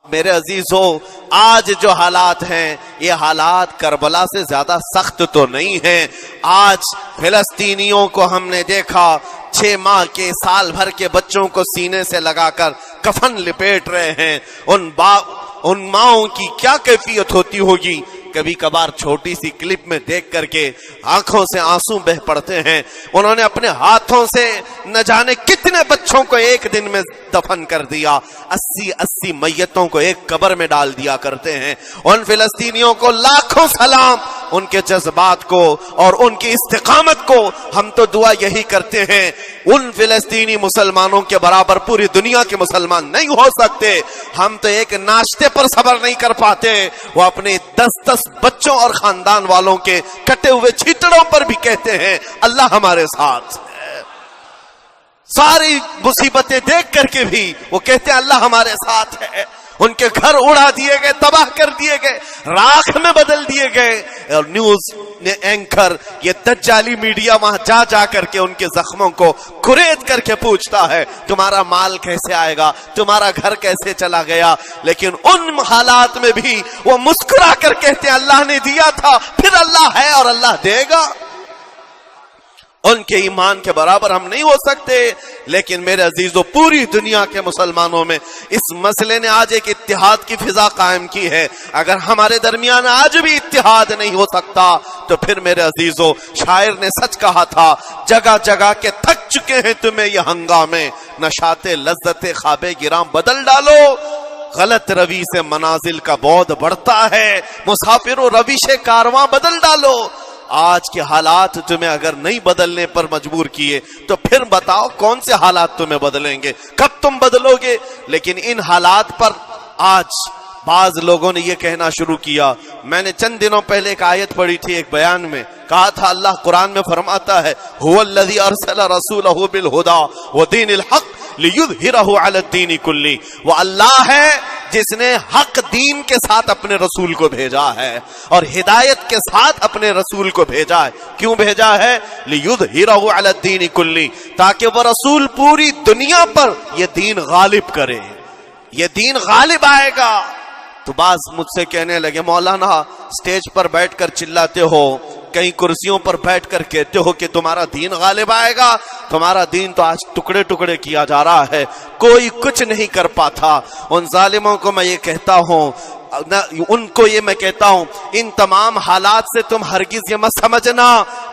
میرے عزیزو، آج جو حالات ہیں یہ حالات کربلا سے زیادہ سخت تو نہیں ہیں۔ آج فلسطینیوں کو ہم نے دیکھا 6 ماہ کے سال بھر کے بچوں کو سینے سے لگا کر کفن لپیٹ رہے ہیں۔ ان ماؤں کی کیا کیفیت ہوتی ہوگی؟ کبھی کبھار چھوٹی سی کلپ میں دیکھ کر کے آنکھوں سے آنسو بہ پڑتے ہیں۔ انہوں نے اپنے ہاتھوں سے نہ جانے کتنے بچوں کو ایک دن میں دفن کر دیا۔ 80 میتوں کو ایک قبر میں ڈال دیا کرتے ہیں۔ ان فلسطینیوں کو لاکھوں سلام، ان کے جذبات کو اور ان کی استقامت کو ہم تو دعا یہی کرتے ہیں، ان فلسطینی مسلمانوں کے برابر پوری دنیا کے مسلمان نہیں ہو سکتے۔ ہم تو ایک ناشتے پر صبر نہیں کر پاتے، وہ اپنے 10 بچوں اور خاندان والوں کے کٹے ہوئے چھیٹڑوں پر بھی کہتے ہیں اللہ ہمارے ساتھ ہے۔ ساری مصیبتیں دیکھ کر کے بھی وہ کہتے ہیں اللہ ہمارے ساتھ ہے۔ ان کے گھر اڑا دیے گئے، تباہ کر دیے گئے، راکھ میں بدل دیے گئے، اور نیوز اینکر یہ دجالی میڈیا وہاں جا کر کے ان کے زخموں کو کھرید کر کے پوچھتا ہے تمہارا مال کیسے آئے گا، تمہارا گھر کیسے چلا گیا، لیکن ان حالات میں بھی وہ مسکرا کر کہتے ہیں اللہ نے دیا تھا، پھر اللہ ہے اور اللہ دے گا۔ ان کے ایمان کے برابر ہم نہیں ہو سکتے، لیکن میرے عزیزو پوری دنیا کے مسلمانوں میں اس مسئلے نے آج ایک اتحاد کی فضا قائم کی ہے۔ اگر ہمارے درمیان آج بھی اتحاد نہیں ہو سکتا تو پھر میرے عزیزو شاعر نے سچ کہا تھا، جگہ جگہ کے تھک چکے ہیں تمہیں یہ ہنگامے، نشاط لذت خواب گراں بدل ڈالو، غلط روی سے منازل کا بعد بڑھتا ہے، مسافر و روش کارواں بدل ڈالو۔ آج کے حالات تمہیں اگر نہیں بدلنے پر مجبور کیے تو پھر بتاؤ کون سے حالات تمہیں بدلیں گے، کب تم بدلو گے؟ لیکن ان حالات پر آج بعض لوگوں نے یہ کہنا شروع کیا۔ میں نے چند دنوں پہلے ایک آیت پڑھی تھی، ایک بیان میں کہا تھا اللہ قرآن میں فرماتا ہے هو الذی ارسل رسولہ بالہدی ودین الحق لیظہرہ علی الدین کلہ، وہ اللہ ہے جس نے حق دین کے ساتھ اپنے رسول کو بھیجا ہے اور ہدایت کے ساتھ اپنے رسول کو بھیجا ہے۔ کیوں بھیجا ہے؟ لیظہرہ علی الدین کلہ، تاکہ وہ رسول پوری دنیا پر یہ دین غالب کرے، یہ دین غالب آئے گا۔ تو بعض مجھ سے کہنے لگے مولانا سٹیج پر بیٹھ کر چلاتے ہو، کئی کرسیوں پر بیٹھ کر کہتے ہو کہ تمہارا دین غالب آئے گا، تمہارا دین تو آج ٹکڑے ٹکڑے کیا جا رہا ہے، کوئی کچھ نہیں کر پاتا۔ ان ظالموں کو میں یہ کہتا ہوں، ان کو یہ میں کہتا ہوں، ان تمام حالات سے تم ہرگز یہ مت سمجھنا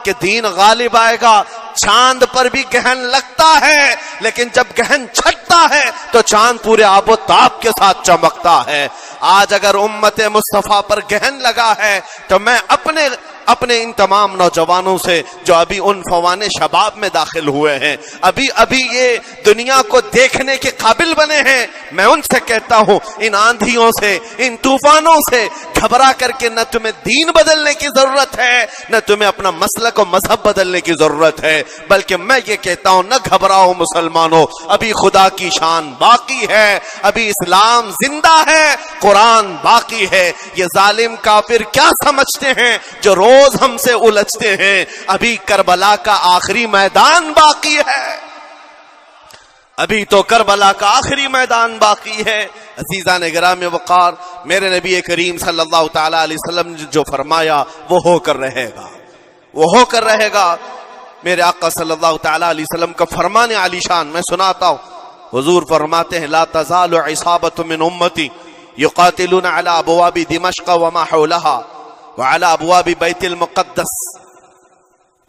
کہ دین غالب آئے گا۔ چاند پر بھی گہن لگتا ہے، لیکن جب گہن چھٹتا ہے تو چاند پورے آب و تاب کے ساتھ چمکتا ہے۔ آج اگر امت مصطفیٰ پر گہن لگا ہے تو میں اپنے ان تمام نوجوانوں سے جو ابھی ان فوان شباب میں داخل ہوئے ہیں، ابھی یہ دنیا کو دیکھنے کے قابل بنے ہیں، میں ان سے کہتا ہوں ان آندھیوں سے، ان طوفانوں سے گھبرا کر کے نہ تمہیں دین بدلنے کی ضرورت ہے، نہ تمہیں اپنا مسلک و مذہب بدلنے کی ضرورت ہے، بلکہ میں یہ کہتا ہوں نہ گھبراؤ مسلمانوں، ابھی خدا کی شان باقی ہے، ابھی اسلام زندہ ہے، قرآن باقی ہے۔ یہ ظالم کافر کیا سمجھتے ہیں جو روز ہم سے الجھتے ہیں؟ ابھی کربلا کا آخری میدان باقی ہے، ابھی تو کربلا کا آخری میدان باقی ہے۔ عزیزان گرامی وقار، میرے نبی کریم صلی اللہ تعالی علیہ وسلم نے جو فرمایا وہ ہو کر رہے گا، وہ ہو کر رہے گا۔ میرے آقا صلی اللہ تعالی علیہ وسلم کا فرمان عالی شان میں سناتا ہوں۔ حضور فرماتے ہیں لا تزال عصابۃ من امتی یقاتلون علی ابواب دمشق وما حولها وعلى ابواب بیت المقدس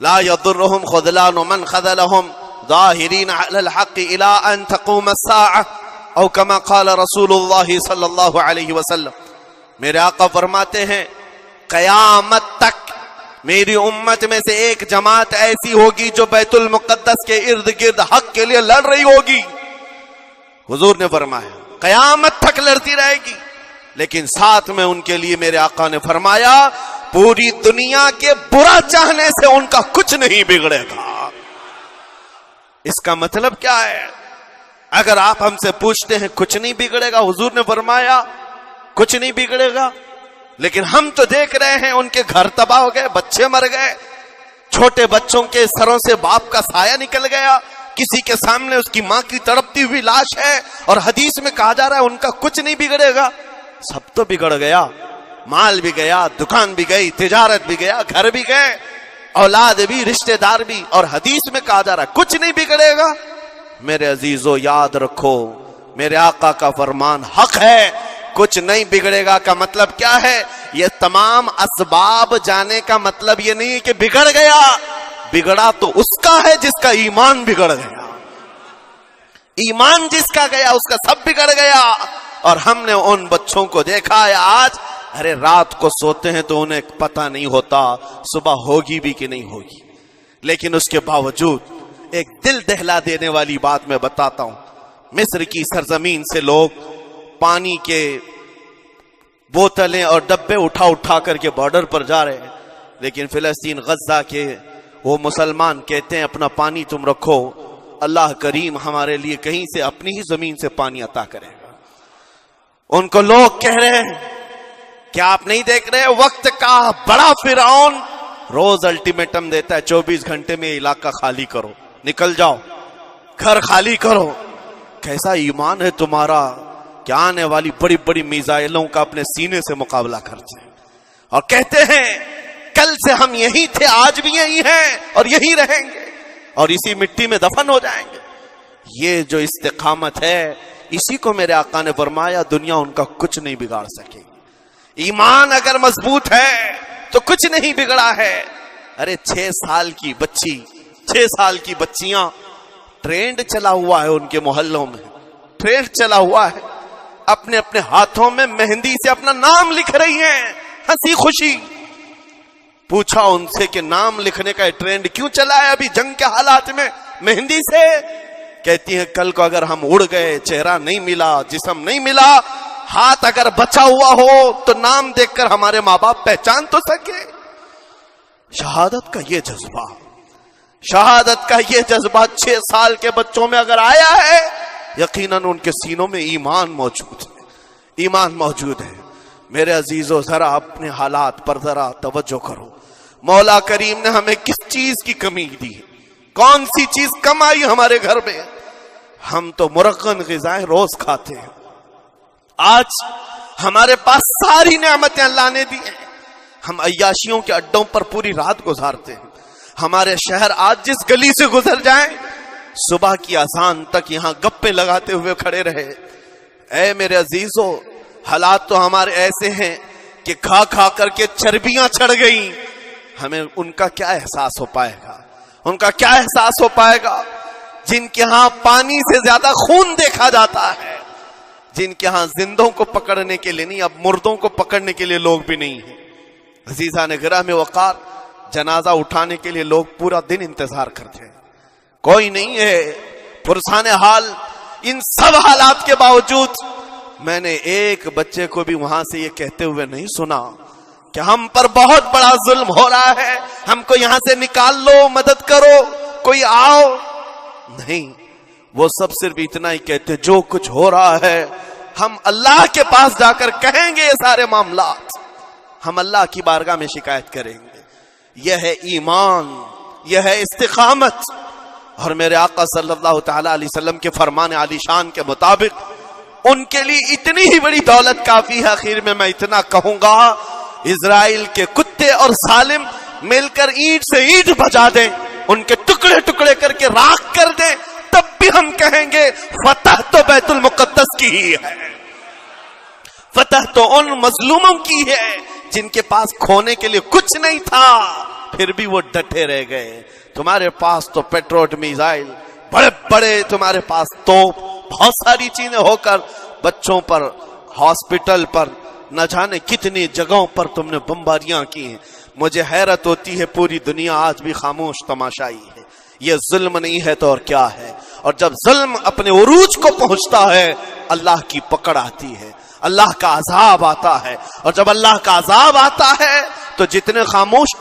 لا يضرهم خذلان من خذلهم ظاہرین علی الحق الى ان تقوم الساعة او كما قال رسول اللہ صلی اللہ علیہ وسلم۔ میرے آقا فرماتے ہیں قیامت تک میری امت میں سے ایک جماعت ایسی ہوگی جو بیت المقدس کے ارد گرد حق کے لیے لڑ رہی ہوگی۔ حضور نے فرمایا قیامت تک لڑتی رہے گی، لیکن ساتھ میں ان کے لیے میرے آقا نے فرمایا پوری دنیا کے برا چاہنے سے ان کا کچھ نہیں بگڑے گا۔ اس کا مطلب کیا ہے؟ اگر آپ ہم سے پوچھتے ہیں کچھ نہیں بگڑے گا، حضور نے فرمایا کچھ نہیں بگڑے گا، لیکن ہم تو دیکھ رہے ہیں ان کے گھر تباہ ہو گئے، بچے مر گئے، چھوٹے بچوں کے سروں سے باپ کا سایہ نکل گیا، کسی کے سامنے اس کی ماں کی تڑپتی ہوئی لاش ہے اور حدیث میں کہا جا رہا ہے ان کا کچھ نہیں بگڑے گا. سب تو بگڑ گیا، مال بھی گیا، دکان بھی گئی، تجارت بھی گیا، گھر بھی گئے، اولاد بھی، رشتہ دار بھی، اور حدیث میں کہا جا رہا ہے کچھ نہیں بگڑے گا. میرے عزیزو یاد رکھو، میرے آقا کا فرمان حق ہے. کچھ نہیں بگڑے گا کا مطلب کیا ہے؟ یہ تمام اسباب جانے کا مطلب یہ نہیں کہ بگڑ گیا. بگڑا تو اس کا ہے جس کا ایمان بگڑ گیا. ایمان جس کا گیا اس کا سب بگڑ گیا. اور ہم نے ان بچوں کو دیکھا ہے آج، ارے رات کو سوتے ہیں تو انہیں پتہ نہیں ہوتا صبح ہوگی بھی کہ نہیں ہوگی. لیکن اس کے باوجود ایک دل دہلا دینے والی بات میں بتاتا ہوں. مصر کی سرزمین سے لوگ پانی کے بوتلیں اور ڈبے اٹھا اٹھا کر کے بارڈر پر جا رہے ہیں، لیکن فلسطین غزہ کے وہ مسلمان کہتے ہیں اپنا پانی تم رکھو، اللہ کریم ہمارے لیے کہیں سے اپنی ہی زمین سے پانی عطا کرے گا. ان کو لوگ کہہ رہے ہیں کیا آپ نہیں دیکھ رہے وقت کا بڑا فرعون روز الٹیمیٹم دیتا ہے 24 گھنٹے میں علاقہ خالی کرو، نکل جاؤ، گھر خالی کرو. کیسا ایمان ہے تمہارا کہ آنے والی بڑی بڑی میزائلوں کا اپنے سینے سے مقابلہ کرتے ہیں اور کہتے ہیں کل سے ہم یہی تھے، آج بھی یہی ہیں اور یہی رہیں گے اور اسی مٹی میں دفن ہو جائیں گے. یہ جو استقامت ہے اسی کو میرے آقا نے فرمایا دنیا ان کا کچھ نہیں بگاڑ سکے گی. ایمان اگر مضبوط ہے تو کچھ نہیں بگڑا ہے. ارے 6 سال کی بچی، 6 سال کی بچیاں، ٹرینڈ چلا ہوا ہے ان کے محلوں میں، ٹرینڈ چلا ہوا ہے، اپنے اپنے ہاتھوں میں مہندی سے اپنا نام لکھ رہی ہیں ہنسی خوشی. پوچھا ان سے کہ نام لکھنے کا ٹرینڈ کیوں چلا ہے ابھی جنگ کے حالات میں مہندی سے؟ کہتی ہیں کل کو اگر ہم اڑ گئے، چہرہ نہیں ملا، جسم نہیں ملا، ہاتھ اگر بچا ہوا ہو تو نام دیکھ کر ہمارے ماں باپ پہچان تو سکے. شہادت کا یہ جذبہ، شہادت کا یہ جذبہ 6 سال کے بچوں میں اگر آیا ہے یقیناً ان کے سینوں میں ایمان موجود ہے، ایمان موجود ہے. میرے عزیزو ذرا اپنے حالات پر ذرا توجہ کرو. مولا کریم نے ہمیں کس چیز کی کمی دی ہے؟ کون سی چیز کم آئی ہمارے گھر میں؟ ہم تو مرغن غذائیں روز کھاتے ہیں. آج ہمارے پاس ساری نعمتیں اللہ نے دی ہیں، ہم عیاشیوں کے اڈوں پر پوری رات گزارتے ہیں. ہمارے شہر آج جس گلی سے گزر جائیں صبح کی اذان تک یہاں گپے لگاتے ہوئے کھڑے رہے. اے میرے عزیزو حالات تو ہمارے ایسے ہیں کہ کھا کھا کر کے چربیاں چڑھ گئیں. ہمیں ان کا کیا احساس ہو پائے گا؟ ان کا کیا احساس ہو پائے گا جن کے ہاں پانی سے زیادہ خون دیکھا جاتا ہے، جن کے ہاں زندوں کو پکڑنے کے لیے نہیں اب مردوں کو پکڑنے کے لیے لوگ بھی نہیں ہیں. عزیزان گرامی وقار، جنازہ اٹھانے کے لیے لوگ پورا دن انتظار کرتے ہیں، کوئی نہیں ہے. پرسان حال ان سب حالات کے باوجود میں نے ایک بچے کو بھی وہاں سے یہ کہتے ہوئے نہیں سنا کہ ہم پر بہت بڑا ظلم ہو رہا ہے، ہم کو یہاں سے نکال لو، مدد کرو، کوئی آؤ. نہیں، وہ سب صرف اتنا ہی کہتے جو کچھ ہو رہا ہے ہم اللہ کے پاس جا کر کہیں گے، یہ سارے معاملات ہم اللہ کی بارگاہ میں شکایت کریں گے. یہ ہے ایمان، یہ ہے استقامت. اور میرے آقا صلی اللہ تعالی علیہ وسلم کے فرمان عالی شان کے مطابق ان کے لیے اتنی ہی بڑی دولت کافی ہے. آخر میں اتنا کہوں گا، اسرائیل کے کتے اور ظالم مل کر اینٹ سے اینٹ بجا دیں، ان کے ٹکڑے ٹکڑے کر کے راکھ کر دیں، تب بھی ہم کہیں گے فتح تو بیت المقدس کی ہی ہے، فتح تو ان مظلوموں کی ہے جن کے پاس کھونے کے لیے کچھ نہیں تھا پھر بھی وہ ڈٹے رہ گئے. تمہارے پاس تو پیٹروٹ میزائل، بڑے بڑے تمہارے پاس توپ، بہت ساری چیزیں ہو کر بچوں پر، ہاسپٹل پر، نہ جانے کتنی جگہوں پر تم نے بمباریاں کی ہیں. مجھے حیرت ہوتی ہے پوری دنیا آج بھی خاموش تماشائی ہے. یہ ظلم نہیں ہے تو اور کیا ہے؟ اور جب ظلم اپنے عروج کو پہنچتا ہے اللہ کی پکڑ آتی ہے، اللہ کا عذاب آتا ہے. اور جب اللہ کا عذاب آتا ہے تو جتنے خاموش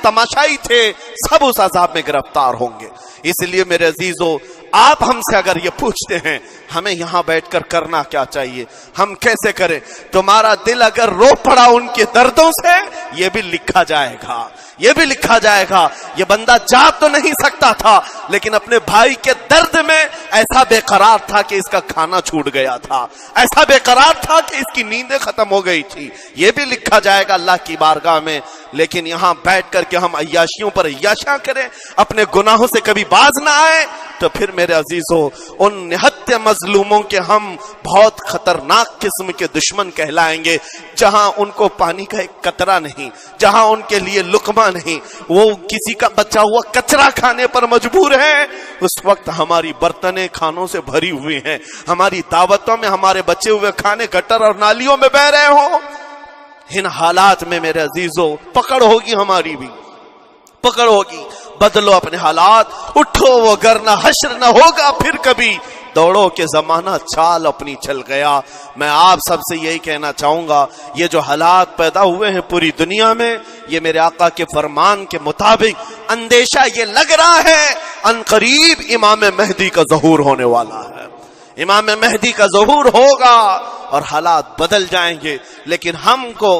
تماشائی تھے سب اس عذاب میں گرفتار ہوں گے. اس لیے میرے عزیزو آپ ہم سے اگر یہ پوچھتے ہیں ہمیں یہاں بیٹھ کر کرنا کیا چاہیے، ہم کیسے کریں؟ تمہارا دل اگر رو پڑا ان کے دردوں سے یہ بھی لکھا جائے گا، یہ بھی لکھا جائے گا یہ بندہ جا تو نہیں سکتا تھا لیکن اپنے بھائی کے درد میں ایسا بے قرار تھا کہ اس کا کھانا چھوٹ گیا تھا، ایسا بے قرار تھا کہ اس کی نیندیں ختم ہو گئی تھی، یہ بھی لکھا جائے گا اللہ کی بارگاہ میں۔ لیکن یہاں بیٹھ کر کے ہم عیاشیوں پر عیاشیاں کریں، اپنے گناہوں سے کبھی باز نہ آئے، تو پھر میرے عزیزو ان نہت مظلوموں کے ہم بہت خطرناک قسم کے دشمن کہلائیں گے، جہاں ان کو پانی کا ایک قطرہ نہیں، جہاں ان کے لیے لقمہ نہیں، وہ کسی کا بچا ہوا کچرا کھانے پر مجبور ہیں۔ اس وقت ہماری برتنیں کھانوں سے بھری ہوئی ہیں، ہماری دعوتوں میں ہمارے بچے ہوئے کھانے گٹر اور نالیوں میں بہ رہے ہوں۔ ان حالات میں میرے عزیزو پکڑ ہوگی، ہماری بھی پکڑ ہوگی۔ بدلو اپنے حالات، اٹھو وگرنہ حشر نہ ہوگا پھر کبھی، دوڑو کہ زمانہ چال اپنی چل گیا۔ میں آپ سب سے یہی کہنا چاہوں گا، یہ جو حالات پیدا ہوئے ہیں پوری دنیا میں، یہ میرے آقا کے فرمان کے مطابق اندیشہ یہ لگ رہا ہے ان قریب امام مہدی کا ظہور ہونے والا ہے، امام مہدی کا ظہور ہوگا اور حالات بدل جائیں گے۔ لیکن ہم کو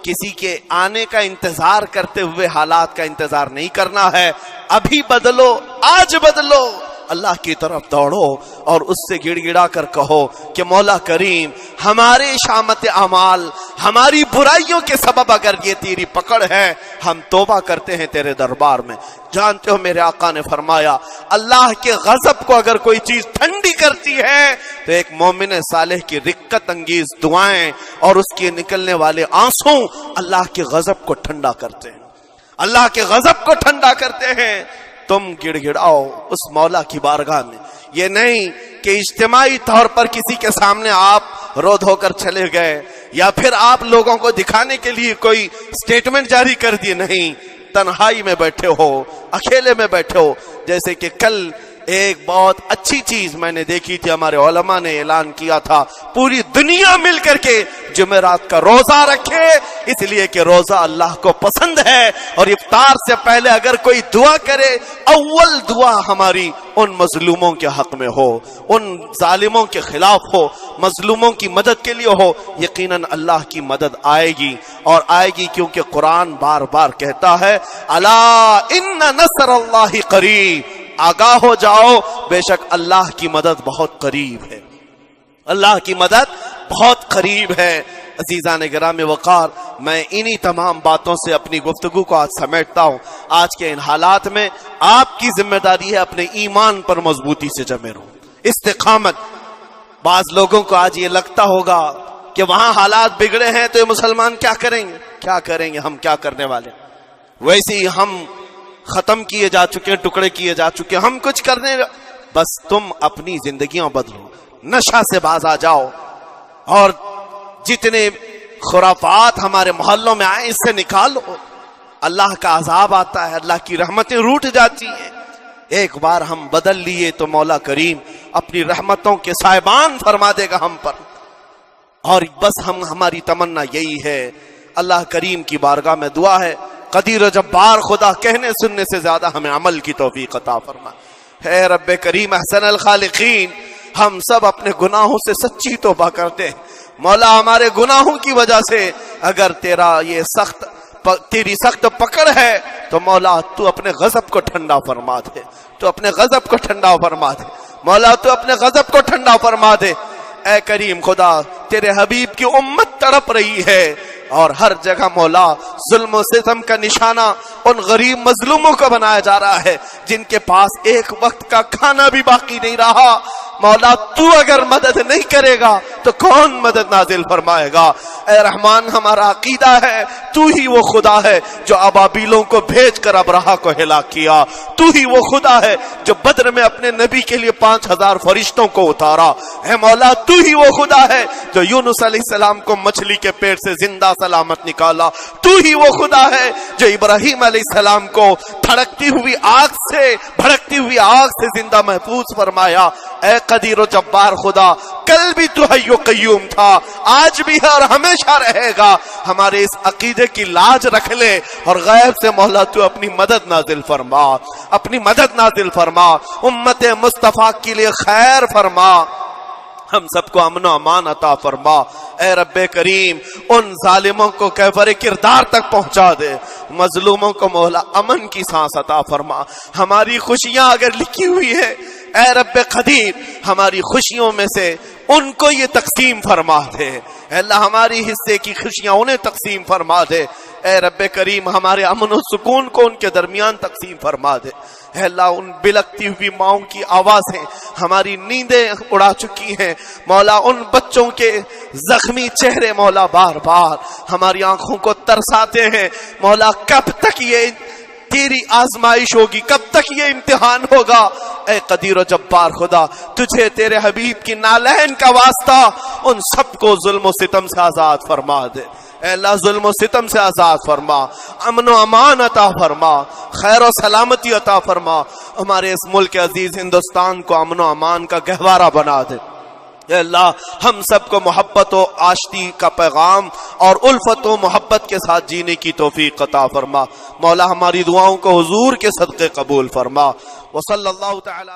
کسی کے آنے کا انتظار کرتے ہوئے حالات کا انتظار نہیں کرنا ہے، ابھی بدلو، آج بدلو، اللہ کی طرف دوڑو اور اس سے گڑ گڑا کر کہو کہ مولا کریم ہمارے شامت اعمال، ہماری برائیوں کے سبب اگر یہ تیری پکڑ ہے، ہم توبہ کرتے ہیں تیرے دربار میں۔ جانتے ہو میرے آقا نے فرمایا اللہ کے غضب کو اگر کوئی چیز ٹھنڈی کرتی ہے تو ایک مومن صالح کی رقت انگیز دعائیں اور اس کے نکلنے والے آنسوں اللہ کے غضب کو ٹھنڈا کرتے ہیں، اللہ کے غضب کو ٹھنڈا کرتے ہیں۔ تم گڑ گڑاؤ اس مولا کی بارگاہ میں، یہ نہیں کہ اجتماعی طور پر کسی کے سامنے آپ رو دھو کر چلے گئے یا پھر آپ لوگوں کو دکھانے کے لیے کوئی سٹیٹمنٹ جاری کر دیے، نہیں، تنہائی میں بیٹھے ہو، اکیلے میں بیٹھے ہو۔ جیسے کہ کل ایک بہت اچھی چیز میں نے دیکھی تھی، ہمارے علماء نے اعلان کیا تھا پوری دنیا مل کر کے جمعرات کا روزہ رکھے، اس لیے کہ روزہ اللہ کو پسند ہے، اور افطار سے پہلے اگر کوئی دعا کرے اول دعا ہماری ان مظلوموں کے حق میں ہو، ان ظالموں کے خلاف ہو، مظلوموں کی مدد کے لیے ہو، یقیناً اللہ کی مدد آئے گی، اور آئے گی کیونکہ قرآن بار بار کہتا ہے الا ان نصر اللہ قریب، آگاہ ہو جاؤ بے شک اللہ کی مدد بہت قریب ہے، اللہ کی مدد بہت قریب ہے۔ عزیزان گرامی وقار، میں انہی تمام باتوں سے اپنی گفتگو کو آج سمیٹتا ہوں۔ آج کے ان حالات میں آپ کی ذمہ داری ہے اپنے ایمان پر مضبوطی سے جمے رہو، استقامت۔ بعض لوگوں کو آج یہ لگتا ہوگا کہ وہاں حالات بگڑے ہیں تو یہ مسلمان کیا کریں گے، کیا کریں گے، ہم کیا کرنے والے، ویسے ہی ہم ختم کیے جا چکے، ٹکڑے کیے جا چکے، ہم کچھ کرنے، بس تم اپنی زندگیاں بدلو، نشہ سے باز آ جاؤ، اور جتنے خرافات ہمارے محلوں میں آئے اس سے نکالو۔ اللہ کا عذاب آتا ہے، اللہ کی رحمتیں روٹ جاتی ہیں۔ ایک بار ہم بدل لیے تو مولا کریم اپنی رحمتوں کے سائبان فرما دے گا ہم پر، اور بس ہماری تمنا یہی ہے۔ اللہ کریم کی بارگاہ میں دعا ہے قدیر و جبار خدا کہنے سننے سے زیادہ ہمیں عمل کی توفیق عطا فرما۔ اے رب کریم احسن الخالقین، ہم سب اپنے گناہوں سے سچی توبہ کرتے ہیں مولا، ہمارے گناہوں کی وجہ سے اگر تیری سخت پکڑ ہے تو مولا تو اپنے غضب کو ٹھنڈا فرما دے، تو اپنے غضب کو ٹھنڈا فرما دے مولا، تو اپنے غضب کو ٹھنڈا فرما دے۔ اے کریم خدا، تیرے حبیب کی امت تڑپ رہی ہے، اور ہر جگہ مولا ظلم و ستم کا نشانہ ان غریب مظلوموں کو بنایا جا رہا ہے جن کے پاس ایک وقت کا کھانا بھی باقی نہیں رہا۔ مولا تو اگر مدد نہیں کرے گا تو کون مدد نازل فرمائے گا؟ اے رحمان، ہمارا عقیدہ ہے تو ہی وہ خدا ہے جو ابابیلوں کو بھیج کر ابرہا کو ہلاک کیا، تو ہی وہ خدا ہے جو بدر میں اپنے نبی کے لیے 5000 فرشتوں کو اتارا۔ اے مولا، تو ہی وہ خدا ہے جو یونس علیہ السلام کو مچھلی کے پیٹ سے زندہ سلامت نکالا، تو ہی وہ خدا ہے جو ابراہیم علیہ السلام کو بھڑکتی ہوئی آگ سے زندہ محفوظ فرمایا۔ اے قدیر و جبار خدا، کل بھی تو حی و قیوم تھا، آج بھی ہے اور ہمیشہ رہے گا۔ ہمارے اس عقیدے کی لاج رکھ لے، اور غیب سے مولا تو اپنی مدد نازل فرما، اپنی مدد نازل فرما، امت مصطفیٰ کے لیے خیر فرما۔ ہم سب کو امن و امان عطا فرما۔ اے رب کریم ان ظالموں کو کیفر کردار تک پہنچا دے، مظلوموں کو مولا امن کی سانس عطا فرما۔ ہماری خوشیاں اگر لکھی ہوئی ہے اے رب قدیر ہماری خوشیوں میں سے ان کو یہ تقسیم فرما دے، اے اللہ ہماری حصے کی خوشیاں انہیں تقسیم فرما دے، اے رب کریم ہمارے امن و سکون کو ان کے درمیان تقسیم فرما دے، اے اللہ ان بلکتی ہوئی ماؤں کی آوازیں ہماری نیندیں اڑا چکی ہیں مولا، ان بچوں کے زخمی چہرے مولا بار بار ہماری آنکھوں کو ترساتے ہیں مولا، کب تک یہ تیری آزمائش ہوگی، کب تک یہ امتحان ہوگا؟ اے قدیر و جبار خدا تجھے تیرے حبیب کی نالین کا واسطہ ان سب کو ظلم و ستم سے آزاد فرما دے، اے اللہ ظلم و ستم سے آزاد فرما، امن و امان عطا فرما، خیر و سلامتی عطا فرما، ہمارے اس ملک عزیز ہندوستان کو امن و امان کا گہوارہ بنا دے، اے اللہ ہم سب کو محبت و آشتی کا پیغام اور الفت و محبت کے ساتھ جینے کی توفیق عطا فرما، مولا ہماری دعاؤں کو حضور کے صدقے قبول فرما، وصلی اللہ تعالی